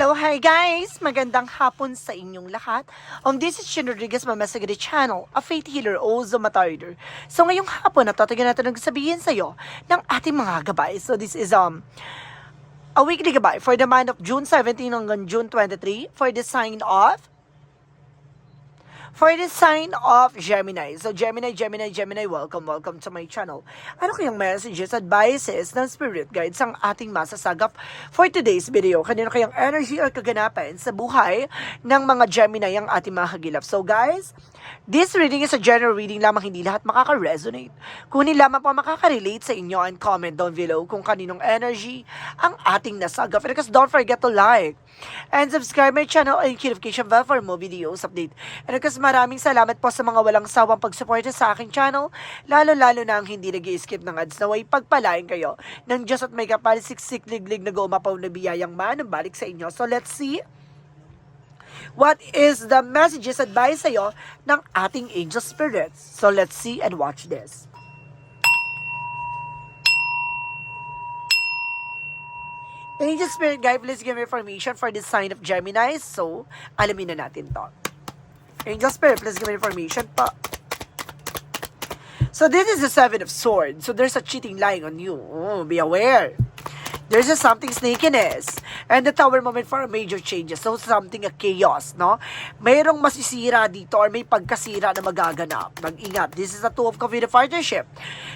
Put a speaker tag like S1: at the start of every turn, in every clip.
S1: Hello, hi guys! Magandang hapon sa inyong lahat. This is Shin Rodriguez, Mamasagari Channel, a faith healer, also matarder. So ngayong hapon, natatagan natin nagsabihin sa iyo ng ating mga gabay. So this is a weekly gabay for the month of June 17 hanggang June 23 for the sign of Gemini. So Gemini, welcome to my channel. Ano kayang messages, advices ng spirit guides ang ating masasagap for today's video? Kanino kayang energy or kaganapan sa buhay ng mga Gemini ang ating mahagilap? So guys, this reading is a general reading lamang, hindi lahat makaka-resonate. Kunin lamang po makaka-relate sa inyo and comment down below kung kaninong energy ang ating nasagap. And because don't forget to like and subscribe my channel and notification bell for more videos update. And because maraming salamat po sa mga walang sawang pagsuporta sa aking channel, lalo-lalo na ang hindi nag-i-skip ng ads, naway pagpalain kayo ng Diyos at may kapal siksik liglig na gumapaw na biyayang manambalik sa inyo. So let's see what is the messages advice sa'yo ng ating angel spirits. So let's see and watch this. Angel Spirit Guide, please give me information for this sign of Gemini. So, alamin na natin to. Angel Spirit, please give me information pa. So, this is the Seven of Swords. So, there's a cheating lying on you. Oh, be aware. There's a something snakiness. And the Tower moment for major changes. So, something a chaos, no? Mayroong masisira dito or may pagkasira na magaganap. Mag-ingat. This is a Two of Cups with a partnership.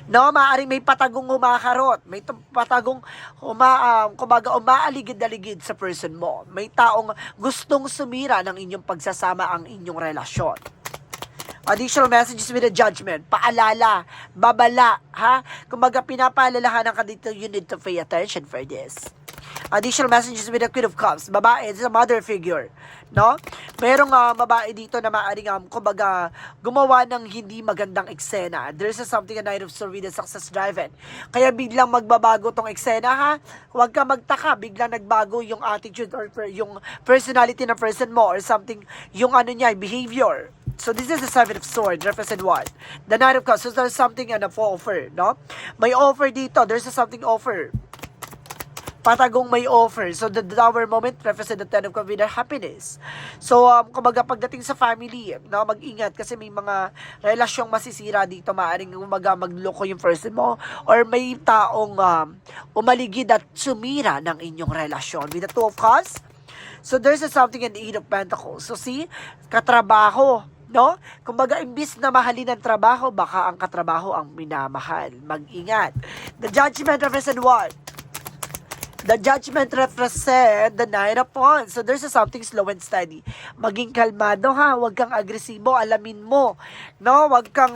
S1: No, maaaring may patagong humakarot. May patagong kumbaga umaaligid-aligid sa person mo. May taong gustong sumira ng inyong pagsasama ang inyong relasyon. Additional messages with a judgment. Paalala, babala, ha? Kumbaga pinapaalalahanan ka dito, you need to pay attention for this. Additional messages with the Queen of Cups. Babae, this is a mother figure, no? Merong babae dito na maaaring kumbaga gumawa ng hindi magandang eksena. There's something a Knight of Swords with a success driven. Kaya biglang magbabago tong eksena, ha? Huwag ka magtaka, biglang nagbago yung attitude or yung personality ng person mo or something, yung behavior. So this is the Seven of Swords, represent what? The Knight of Cups. So there's something an offer, no? May offer dito. There's something offer. Patagong may offer. So the Tower moment represent the Ten of Cups with happiness. So kumbaga pagdating sa family, no, mag-ingat kasi may mga relasyong masisira dito. Maaring kumbaga magloko yung person mo or may taong umaligid at sumira ng inyong relasyon. With the Two of Cups, so there's something in the Eight of Pentacles. So see, katrabaho, no? Kumbaga, imbis na mahalin ang trabaho, baka ang katrabaho ang minamahal. Mag-ingat. The Judgment represent what? The Judgment represent the Nine of Wands. So there's something slow and steady. Maging kalmado, ha? Huwag kang agresibo. Alamin mo. No? Huwag kang,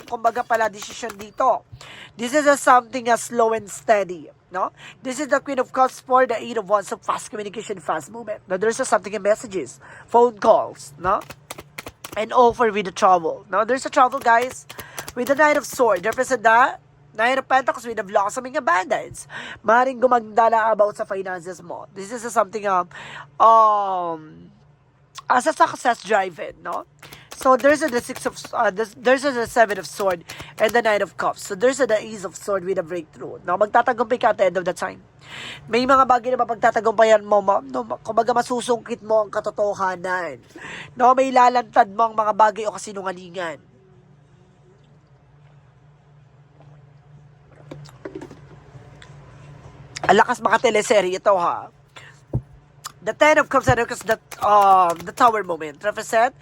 S1: kumbaga pala, decision dito. This is something slow and steady. No? This is the Queen of Cups for the Eight of Wands. So fast communication, fast movement. Now there's something in messages. Phone calls. No? And offer with the trouble. Now there's a trouble, guys. With the Knight of Swords. Represent the Nine of Pentacles with the blossoming abundance. Maring gumagdala about sa finances mo. This is something as a success driven, no? So there's the there's the Seven of Swords and the Nine of Cups. So there's the Ace of Swords with a breakthrough. No, magtatagumpay ka at the end of the time. May mga bagay na mapagtatagumpayan mo, no, kumbaga masusungkit mo ang katotohanan. No, may lalantad mo ang mga bagay o kasinungalingan. Alakas mga teleserye ito, ha. The Ten of Cups and the Tower moment represent,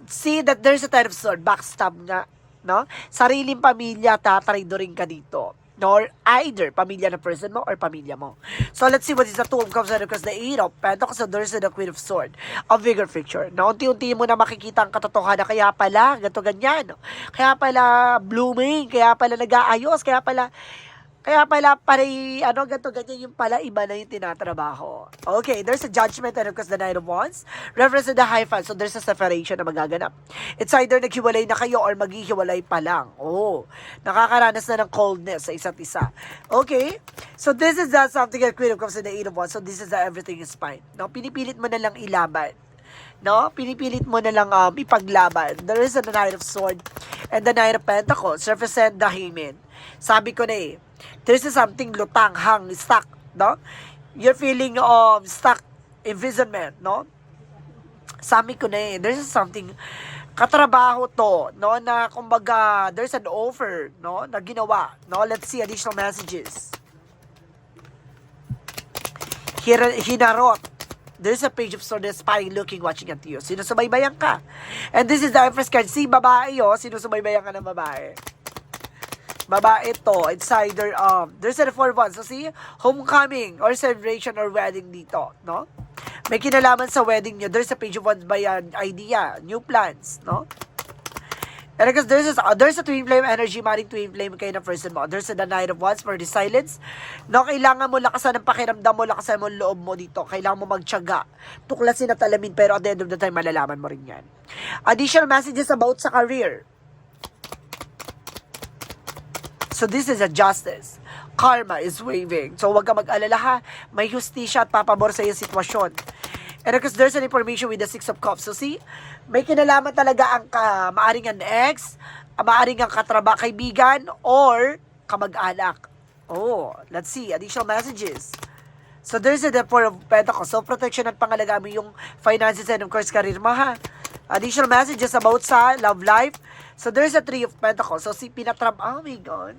S1: see that there's a Ten of Swords, backstab nga, no? Sariling pamilya, tatraidoring ka dito. Nor either pamilya ng person mo or pamilya mo. So let's see what is the Two of Cups and the Eight of Pentacles. So there's the Queen of Swords, a bigger picture. Na unti-unti mo na makikita ang katotohanan, kaya pala ganito ganyan, no? Kaya pala blooming, kaya pala nag-aayos, kaya pala ganito, ganyan yung pala, iba na yung tinatrabaho. Okay, there's a Judgment and of course the Knight of Wands represents the high fan. So there's a separation na magaganap. It's either naghiwalay na kayo or maghihiwalay pa lang. Oh, nakakaranas na ng coldness sa isa't isa. Okay, so this is something that Queen of Cups and the Eight of Wands. So this is everything is fine. No, pinipilit mo na lang ilaban. No, pinipilit mo na lang ipaglaban. There is the Knight of Swords and the Knight of Pentacles represent the Hangman. Sabi ko na there's something lutang, hang, stuck, no? You're feeling stuck imprisonment, no? Sabi ko na there's something, katrabaho to, no, na kumbaga, there's an offer, no, na ginawa, no? Let's see additional messages. Hinarot. There's a page of swords spying, looking, watching at you. Sinusubaybayan ka. And this is the Empress card. Si babae, sinusubaybayan ka ng babae. Babae to. It's either, there's a four ones. So see, homecoming or celebration or wedding dito, no? May kinalaman sa wedding nyo. There's a page of wands by idea, new plans, no? And because there's a twin flame energy, maring twin flame kayo na person mo. There's the Knight of Wands for the silence. No, kailangan mo lakasan ng pakiramdam mo, lakasan mo ang loob mo dito. Kailangan mo magtiyaga. Tuklasin at alamin, pero at the end of the time, malalaman mo rin yan. Additional messages about sa career. So this is a justice. Karma is waving. So huwag ka mag-alala ha. May justisya at papabor sa iyong sitwasyon. And because there's an information with the Six of Cups. So see, may kinalaman talaga ang maaring ang ex, maaring ang kaibigan, or kamag-anak. Oh, let's see. Additional messages. So there's a Four of Pentacles. So protection at pangalaga mo yung finances and of course career mo ha. Additional messages about sa love life. So there's a Three of Pentacles. So si pinatrap, oh my God.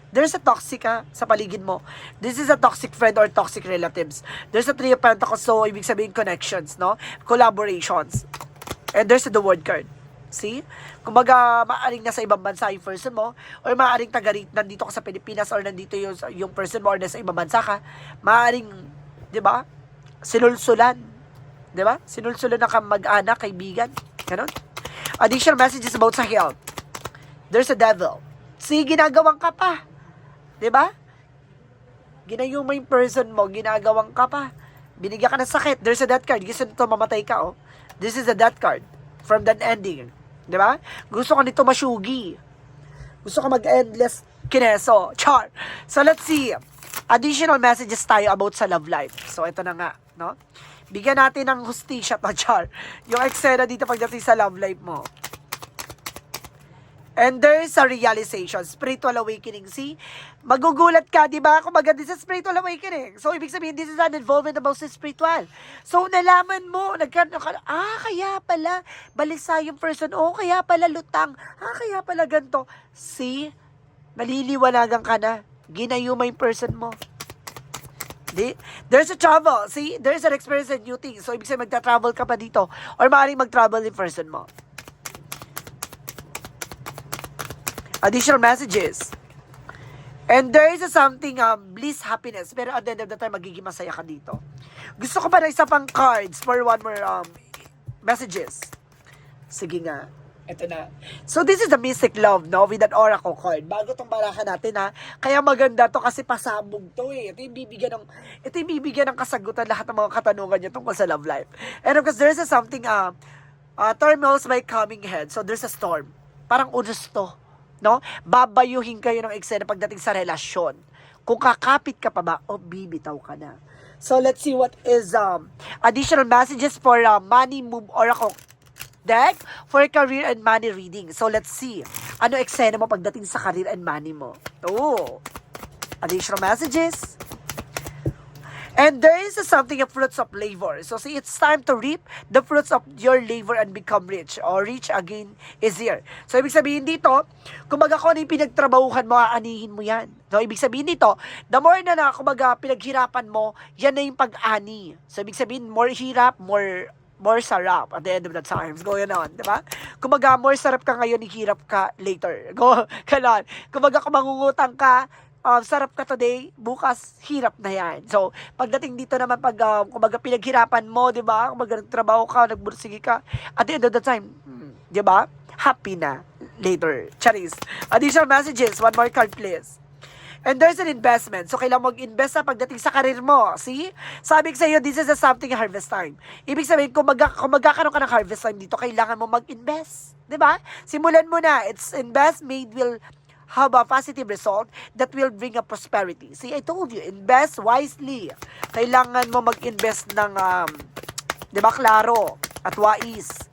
S1: There's a toxic sa paligid mo. This is a toxic friend or toxic relatives. There's a Three of Pentacles, so ibig sabihin connections, no? Collaborations. And there's the word card. See? Kumbaga, maaaring nasa ibang bansa yung person mo, or maaaring nandito ka sa Pilipinas, or nandito yung person mo, or nasa ibang bansa ka, maaaring, di ba? Sinulsulan. Di ba? Sinulsulan ng mag-anak, kaibigan. Ganon. Additional messages about sa health. There's a devil. See, ginagawang ka pa. Diba? Ginayuma yung person mo, ginagawang ka pa. Binigyan ka ng sakit. There's a death card. Gusto nito mamatay ka, oh. This is a death card from that ending. Diba? Gusto ka nito masyugi. Gusto ka mag-endless kineso. Char. So, let's see. Additional messages tayo about sa love life. So, ito na nga, no? Bigyan natin ng hustisya to, Char. Yung eksena dito pagdating sa love life mo. And there is a realization, spiritual awakening. See? Magugulat ka, di ba? Kung maganda sa spiritual awakening. So, ibig sabihin, this is an involvement about sa spiritual. So, nalaman mo, kaya pala, balisa yung person. Oh, kaya pala lutang. Kaya pala ganito. See? Maliliwanagan ka na. Ginayuma yung person mo. There's a travel. See? There's an experience and new things. So, ibig sabihin, magta-travel ka pa dito. Or maaaring mag-travel yung person mo. Additional messages. And there is something, bliss, happiness. Pero at the end of the time, magiging masaya ka dito. Gusto ko pa na isa pang cards for one more messages. Sige nga. Ito na. So this is the mystic love, no? With an oracle card. Bago tong barahan natin, ha? Kaya maganda to kasi pasabog to, eh. Ito yung bibigyan ng kasagutan lahat ng mga katanungan niyo tungkol sa love life. And of course, there's something, turmoils by coming head. So there's a storm. Parang unos to. No? Babayuhin kayo ng eksena pagdating sa relasyon. Kung kakapit ka pa ba, o bibitaw ka na. So, let's see what is additional messages for money move oracle deck for career and money reading. So, let's see. Ano eksena mo pagdating sa career and money mo? Oh, additional messages. And there is something of fruits of labor. So, see, it's time to reap the fruits of your labor and become rich. Or rich again is here. So, ibig sabihin dito, kumbaga kung ano yung pinagtrabahuhan mo, aanihin mo yan. So, ibig sabihin dito, the more na kumbaga pinaghirapan mo, yan na yung pag-ani. So, ibig sabihin, more hirap, more sarap at the end of the times. Go yun on, di ba? Kumbaga, more sarap ka ngayon, hirap ka later. Go, kanon. Kumbaga, kung mangungutang ka, sarap ka today, bukas, hirap na yan. So, pagdating dito naman, kumbaga pinaghirapan mo, di ba? Kumbaga nagtrabaho ka, nagbursige ka, at the end of the time, di ba? Happy na later. Charis. Additional messages. One more card, please. And there's an investment. So, kailangan mag-invest sa pagdating sa karir mo. See? Sabi ko sa iyo, this is a something harvest time. Ibig sabihin, kung magkakaroon ka ng harvest time dito, kailangan mo mag-invest. Di ba? Simulan mo na. It's invest, made will have a positive result that will bring a prosperity. See, I told you, invest wisely. Kailangan mo mag-invest ng, di ba, klaro at wais.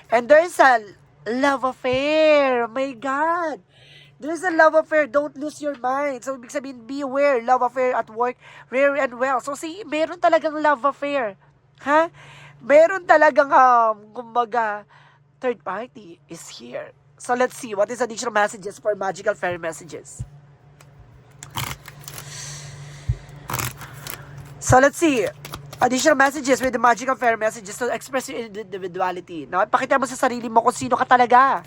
S1: And there's a love affair. Oh my God. There's a love affair. Don't lose your mind. So, ibig sabihin, be aware. Love affair at work, rare and well. So, see, meron talagang love affair. Ha? Meron talagang, kumbaga, third party is here. So, let's see. What is additional messages for magical fairy messages? So, let's see. Additional messages with the magical fairy messages to express your individuality. No? Pakita mo sa sarili mo kung sino ka talaga.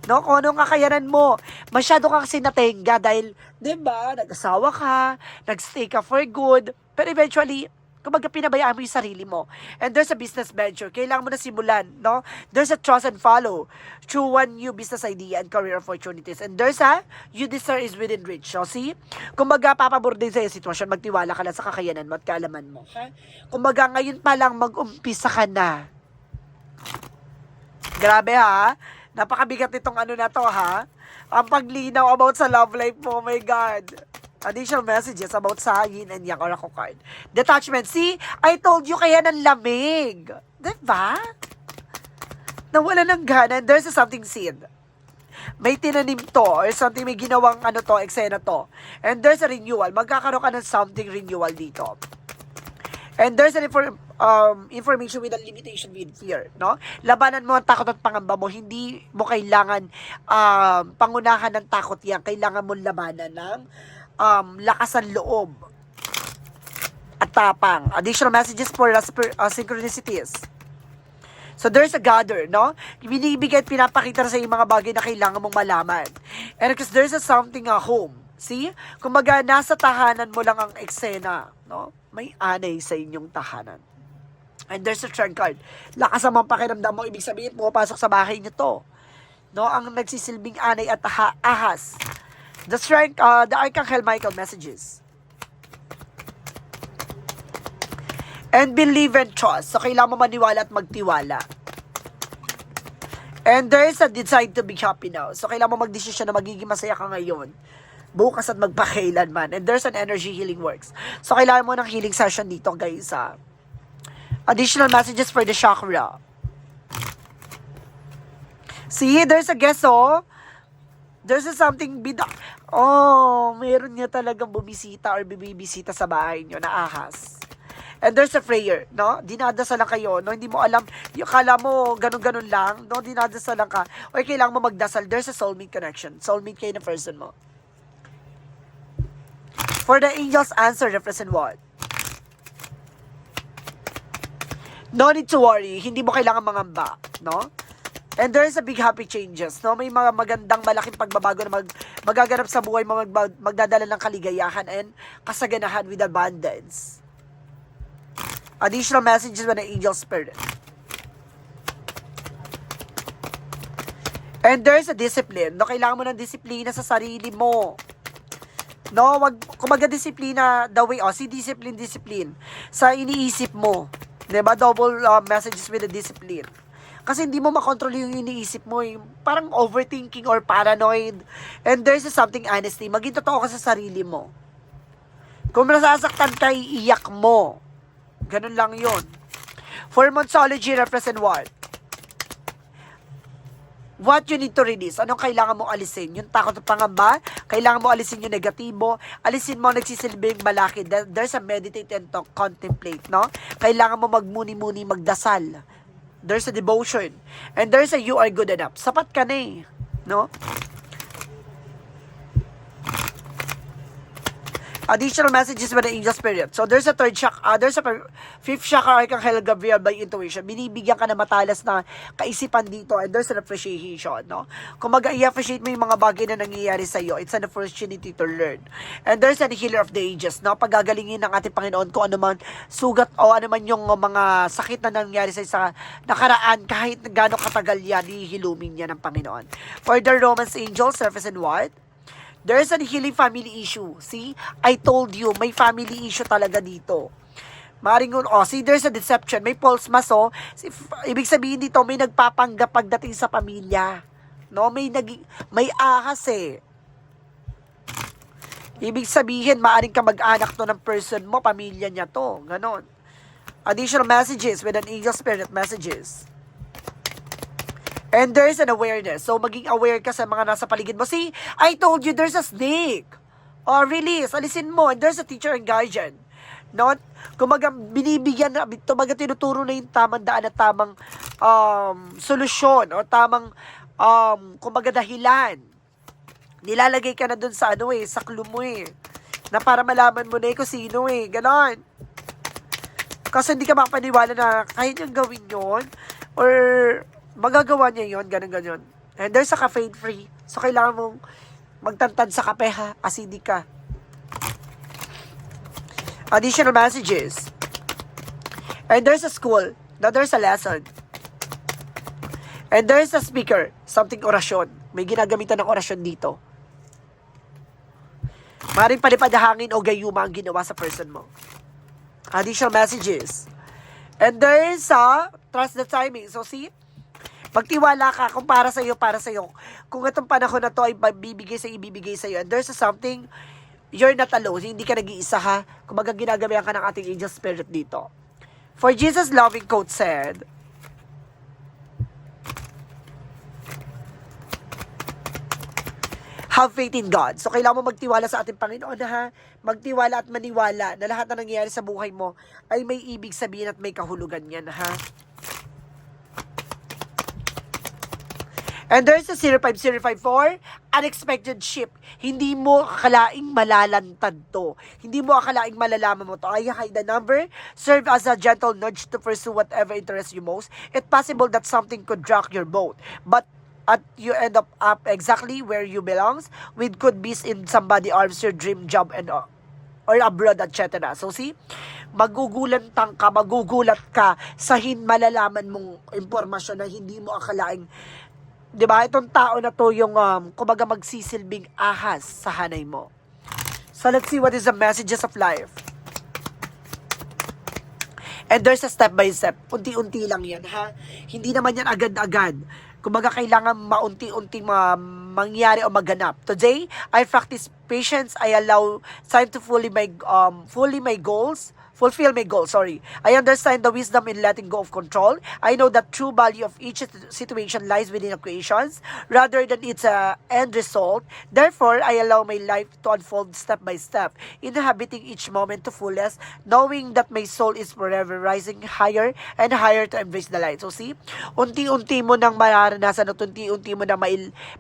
S1: No? Kung anong kakayanan mo. Masyado ka kasi natenga dahil, di ba, nag-asawa ka, nag-stay ka for good, pero eventually, kumbaga pinabayaan mo yung sarili mo. And there's a business venture. Kailangan mo na simulan, no? There's a trust and follow through one new business idea and career opportunities. And there's a, you desire is within reach. So, see? Kumbaga, papabor din sa sitwasyon, magtiwala ka lang sa kakayanan mo at kaalaman mo. Ha? Kumbaga, ngayon pa lang mag-umpisa ka na. Grabe ha? Napakabigat nitong ano na to ha? Ang paglinaw about sa love life mo, oh my God. Additional messages about sa yin and yang oracle card. Detachment. See, I told you kaya ng lamig. Diba? Nawala ng gana. There's a something seen. May tinanim to or something, may ginawang ano to, eksena to. And there's a renewal. Magkakaroon ka ng something renewal dito. And there's an information with a limitation with fear, no? Labanan mo ang takot at pangamba mo. Hindi mo kailangan pangunahan ng takot yan. Kailangan mo labanan ng lakasan loob at tapang. Additional messages for synchronicities. So there's a gather, no? Binibigay at pinapakita sa iyo mga bagay na kailangan mong malaman. And because there's a something home. See? Kumbaga, nasa tahanan mo lang ang eksena, no? May anay sa inyong tahanan. And there's a strength card. Lakas ang mga pakiramdam mo, ibig sabihin, pumapasok sa bahay nyo to. No? Ang nagsisilbing anay at ahas. The strength, the Archangel Michael messages. And believe and trust. So, kailangan mo maniwala at magtiwala. And there is a decide to be happy now. So, kailangan mo magdesisyon na magiging masaya ka ngayon. Bukas at magpakailanman. And there's an energy healing works. So, kailangan mo ng healing session dito, guys. Additional messages for the chakra. See, there's a guess, oh. There's a something meron niya talagang bumisita or bibisita sa bahay niyo na ahas. And there's a prayer, no? Dinadasal lang kayo, no? Hindi mo alam, yung kala mo ganun-ganun lang, no? Dinadasal lang ka. O kailangan mo magdasal. There's a soulmate connection. Soulmate kayo na person mo. For the angels answer, represent what? No need to worry. Hindi mo kailangan mangamba, no? And there is a big happy changes, no? May mga magandang malaking pagbabago na magaganap sa buhay mo, magdadala ng kaligayahan and kasaganahan with abundance. Additional messages with the angel spirit. And there is a discipline, no? Kailangan mo ng disiplina sa sarili mo. No, kumaga disiplina the way, si discipline sa iniisip mo. 'Di ba? Double messages with the discipline. Kasi hindi mo makontrol yung iniisip mo, parang overthinking or paranoid. And there's something honesty. Maging totoo ka sa sarili mo. Kung nasasaktan ka, iiyak mo. Ganun lang 'yon. For Monsology represent what? What you need to release. Anong kailangan mo alisin? Yung takot at pangamba? Kailangan mo alisin yung negatibo? Alisin mo nagsisilbing malaki. There's a meditate and to contemplate, no? Kailangan mo magmuni-muni, magdasal. There's a devotion. And there's a you are good enough. Sapat ka na eh, no? Additional messages by the angel spirit. So there's a third chakra, there's a fifth chakra, Archangel Gabriel by intuition. Binibigyan ka na matalas na kaisipan dito and there's an appreciation, no? Kung mag-i-appreciate mo yung mga bagay na nangyayari sa iyo, it's an opportunity to learn. And there's a healer of the ages, no? Pagagalingin ng ating Panginoon kung ano man sugat o ano man yung mga sakit na nangyari sa nakaraan, kahit gaano katagal yan, hihilumin niya ng Panginoon. For the Romance angels, surface and what? There's a healing family issue. See? I told you, may family issue talaga dito. Maring see, there's a deception. May false mas, ibig sabihin dito, may nagpapanggap pagdating sa pamilya. No? May ahas eh. Ibig sabihin, maaring ka mag-anak to ng person mo, pamilya niya to. Ganon. Additional messages with an angel spirit messages. And there's an awareness. So, maging aware ka sa mga nasa paligid mo. See, I told you there's a snake. Oh, release. Alisin mo. And there's a teacher and guardian. Not, kumaga, binibigyan na, kumaga, tinuturo na yung tamang daan at tamang solusyon o tamang, kumaga, dahilan. Nilalagay ka na dun sa sa clue mo na para malaman mo na kung sino ganon. Kasi hindi ka makapaniwala na kaya niyang gawin yon or magagawa niya yon, ganon. And there's a caffeine free. So, kailangan mong magtantad sa kape ha, acidic ka. Additional messages. And there's a school. Now there's a lesson. And there's a speaker. Something orasyon. May ginagamitan ng orasyon dito. Maring palipad hangin o gayuma ang ginawa sa person mo. Additional messages. And there is a trust the timing. So see, magtiwala ka kung para sa'yo. Kung itong panahon na to ay ibibigay sa'yo. And there's a something, you're not alone. Hindi ka nag-iisa ha. Kung ginagabayan ka ng ating angel spirit dito. For Jesus' loving quote said, have faith in God. So, kailangan mo magtiwala sa ating Panginoon ha. Magtiwala at maniwala na lahat na nangyayari sa buhay mo ay may ibig sabihin at may kahulugan yan ha. And there's a 05054, unexpected ship. Hindi mo akalaing malalantad to. Hindi mo akalaing malalaman mo to. I hide the number. Serve as a gentle nudge to pursue whatever interests you most. It's possible that something could rock your boat. But you end up exactly where you belongs, with could be in somebody arms, your dream job, and or abroad, etc. So see, magugulat ka sa malalaman mong impormasyon na hindi mo akalaing, di ba? Itong tao na to yung kumbaga magsisilbing ahas sa hanay mo. So let's see what is the messages of life. And there's a step by step. Unti-unti lang yan, ha? Hindi naman yan agad-agad. Kumbaga, kailangan maunti-unting mangyari o maganap. Today, I practice patience. I allow time to fulfill my goals. I understand the wisdom in letting go of control. I know that true value of each situation lies within equations rather than its end result. Therefore, I allow my life to unfold step by step, inhabiting each moment to fullest, knowing that my soul is forever rising higher and higher to embrace the light. So see, unti-unti mo nang mararanasan at unti-unti mo nang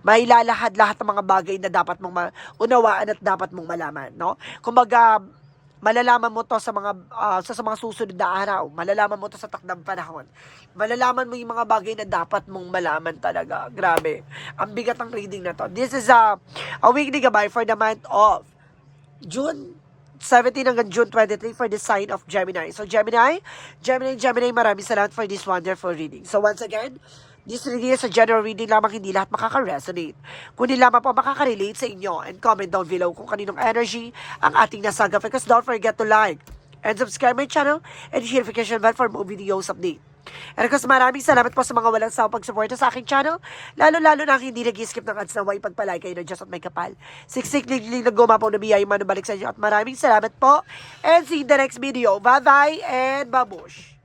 S1: mailalahad lahat ng mga bagay na dapat mong unawaan at dapat mong malaman, no? Kumbaga, malalaman mo to sa mga susunod na araw. Malalaman mo to sa takdang panahon. Malalaman mo yung mga bagay na dapat mong malaman talaga. Grabe. Ang bigat ng reading na to. This is a weekly gabay for the month of June 17 hanggang June 23 for the sign of Gemini. So Gemini, maraming salamat for this wonderful reading. So once again, this reading is a general reading lamang, hindi lahat makaka-resonate. Kundi lamang po makaka-relate sa inyo. And comment down below kung kaninong energy ang ating nasaga. Because don't forget to like and subscribe my channel and hit notification bell for more videos update. And of course, maraming salamat po sa mga walang sawang pagsuporta sa aking channel. Lalo-lalo na ang hindi nag-skip ng ads na way pagpalay kayo na Diyos at may kapal. Siksik liglig na gumapaw na biyay manubalik sa inyo. At maraming salamat po. And see you in the next video. Bye-bye and babush!